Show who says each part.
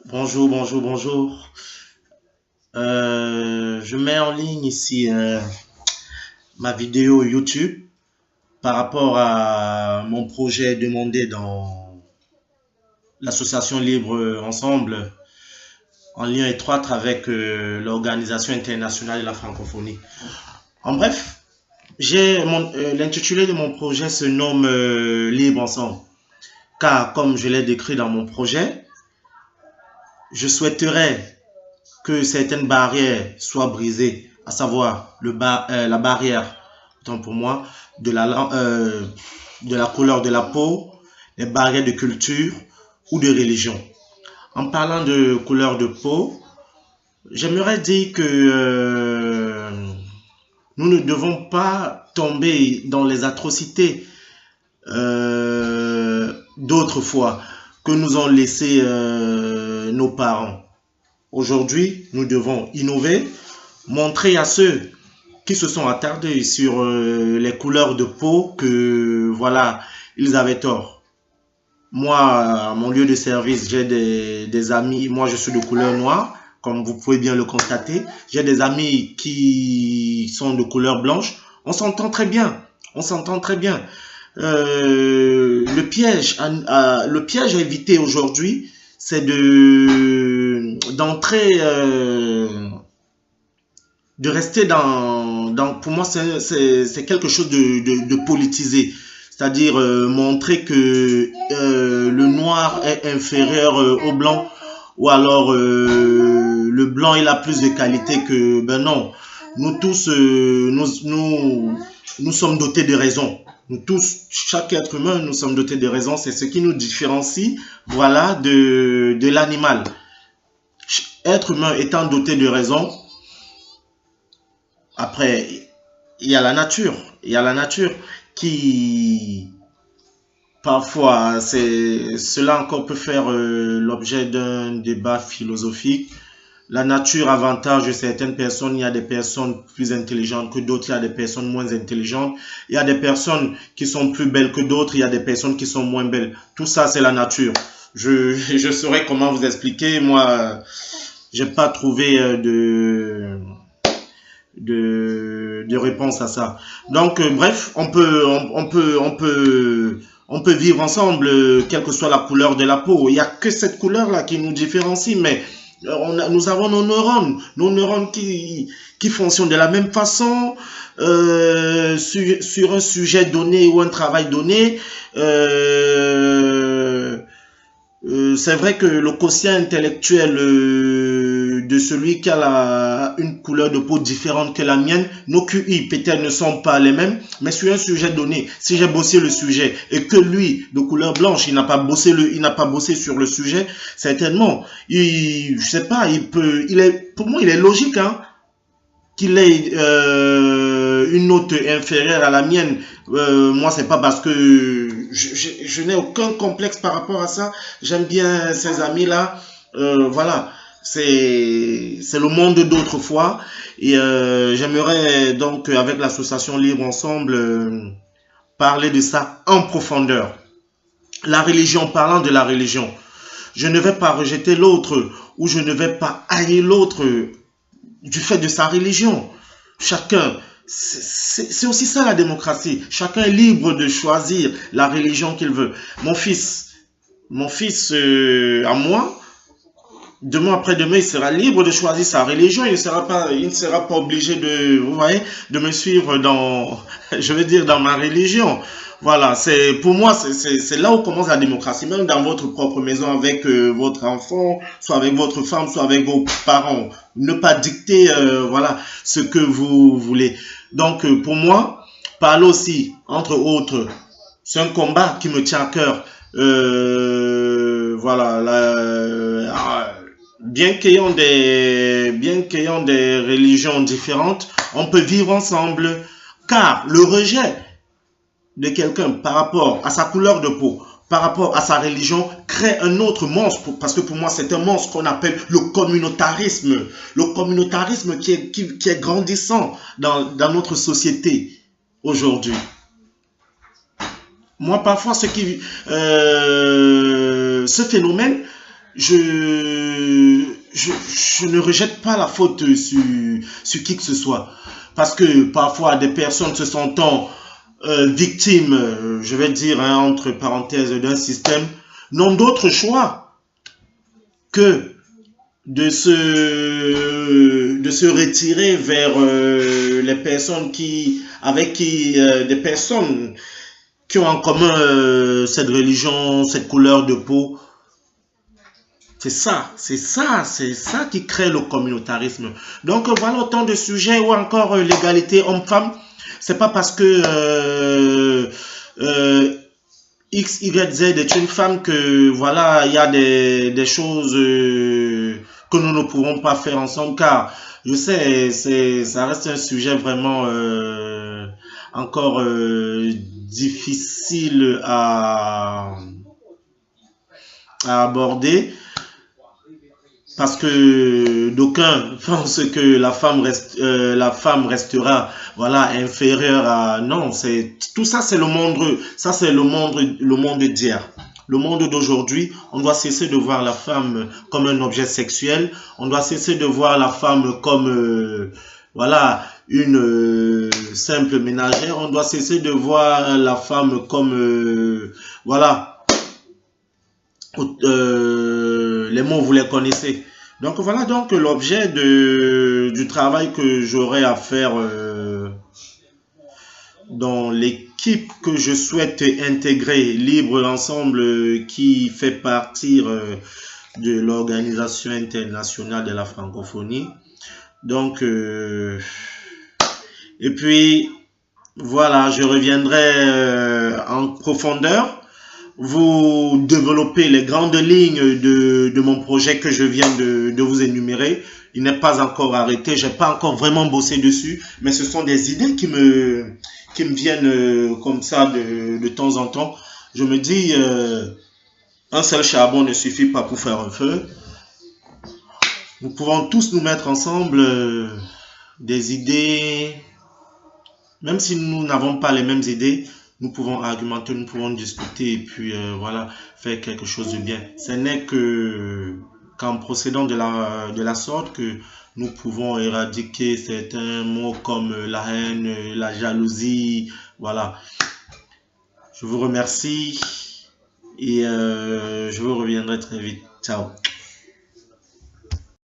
Speaker 1: Bonjour, bonjour, bonjour. Je mets en ligne ici ma vidéo YouTube par rapport à mon projet demandé dans l'association Libre Ensemble en lien étroit avec l'Organisation internationale de la francophonie. En bref, l'intitulé de mon projet se nomme Libre Ensemble, car comme je l'ai décrit dans mon projet, je souhaiterais que certaines barrières soient brisées, à savoir la barrière, autant pour moi, de la couleur de la peau, les barrières de culture ou de religion. En parlant de couleur de peau, j'aimerais dire que nous ne devons pas tomber dans les atrocités d'autrefois que nous ont laissé nos parents. Aujourd'hui, nous devons innover, montrer à ceux qui se sont attardés sur les couleurs de peau que, voilà, ils avaient tort. Moi, à mon lieu de service, j'ai des amis, moi je suis de couleur noire, comme vous pouvez bien le constater. J'ai des amis qui sont de couleur blanche. On s'entend très bien, on s'entend très bien. Le piège à éviter aujourd'hui, c'est d'entrer, de rester pour moi, c'est quelque chose de politisé. C'est-à-dire montrer que le noir est inférieur au blanc, ou alors le blanc il a plus de qualité que, ben non, nous tous, nous sommes dotés de raison. Nous tous, chaque être humain, nous sommes dotés de raison. C'est ce qui nous différencie, voilà, de l'animal. Être humain étant doté de raison, après, il y a la nature. Il y a la nature qui, parfois, cela encore peut faire l'objet d'un débat philosophique. La nature avantage certaines personnes, il y a des personnes plus intelligentes que d'autres, il y a des personnes moins intelligentes, il y a des personnes qui sont plus belles que d'autres, il y a des personnes qui sont moins belles. Tout ça, c'est la nature. Je saurais comment vous expliquer. Moi, j'ai pas trouvé de réponse à ça. Donc, bref, on peut vivre ensemble, quelle que soit la couleur de la peau. Il n'y a que cette couleur-là qui nous différencie, mais nous avons nos neurones qui fonctionnent de la même façon sur un sujet donné ou un travail donné. C'est vrai que le quotient intellectuel de celui qui a une couleur de peau différente que la mienne, nos QI peut-être ne sont pas les mêmes, mais sur un sujet donné, si j'ai bossé le sujet et que lui, de couleur blanche, il n'a pas bossé sur le sujet, certainement, je sais pas, pour moi, il est logique, hein, qu'il ait une note inférieure à la mienne. Moi, c'est pas parce que je n'ai aucun complexe par rapport à ça. J'aime bien ces amis-là. Voilà, c'est le monde d'autrefois. Et j'aimerais donc, avec l'association Libre Ensemble, parler de ça en profondeur. La religion, parlant de la religion, je ne vais pas rejeter l'autre ou je ne vais pas haïr l'autre du fait de sa religion. Chacun, c'est aussi ça la démocratie. Chacun est libre de choisir la religion qu'il veut. Mon fils à moi, demain après-demain, il sera libre de choisir sa religion. Il ne sera pas obligé de, vous voyez, de me suivre dans, je veux dire, dans ma religion. Voilà, pour moi, c'est là où commence la démocratie, même dans votre propre maison avec votre enfant, soit avec votre femme, soit avec vos parents. Ne pas dicter, voilà, ce que vous voulez. Donc, pour moi, parler aussi, entre autres, c'est un combat qui me tient à cœur. Voilà, bien qu'ayant des religions différentes, on peut vivre ensemble, car le rejet de quelqu'un par rapport à sa couleur de peau, par rapport à sa religion, crée un autre monstre, parce que pour moi c'est un monstre qu'on appelle le communautarisme. Le communautarisme qui est grandissant dans notre société aujourd'hui. Moi, parfois, ce phénomène je ne rejette pas la faute sur qui que ce soit. Parce que parfois, des personnes se sentant victimes, je vais dire, hein, entre parenthèses, d'un système, n'ont d'autre choix que de se retirer vers les personnes des personnes qui ont en commun cette religion, cette couleur de peau. C'est ça qui crée le communautarisme. Donc voilà autant de sujets, ou encore l'égalité homme-femme. C'est pas parce que X, Y, Z est une femme que voilà, il y a des choses que nous ne pourrons pas faire ensemble, car je sais, ça reste un sujet vraiment encore difficile à aborder. Parce que d'aucuns pensent que la femme restera voilà inférieure à non, c'est tout ça, c'est le monde, le monde d'hier. Le monde d'aujourd'hui, on doit cesser de voir la femme comme un objet sexuel, on doit cesser de voir la femme comme voilà une simple ménagère, on doit cesser de voir la femme comme voilà les mots, vous les connaissez. Donc voilà donc l'objet du travail que j'aurai à faire dans l'équipe que je souhaite intégrer, Libre Ensemble, qui fait partie de l'Organisation internationale de la francophonie. Donc, et puis voilà, je reviendrai en profondeur vous développer les grandes lignes de mon projet que je viens de vous énumérer. Il n'est pas encore arrêté, j'ai pas encore vraiment bossé dessus, mais ce sont des idées qui me viennent comme ça de temps en temps. Je me dis, un seul charbon ne suffit pas pour faire un feu. Nous pouvons tous nous mettre ensemble des idées, même si nous n'avons pas les mêmes idées. Nous pouvons argumenter, nous pouvons discuter et puis voilà, faire quelque chose de bien. Ce n'est qu'en procédant de la sorte que nous pouvons éradiquer certains mots comme la haine, la jalousie. Voilà. Je vous remercie et je vous reviendrai très vite. Ciao.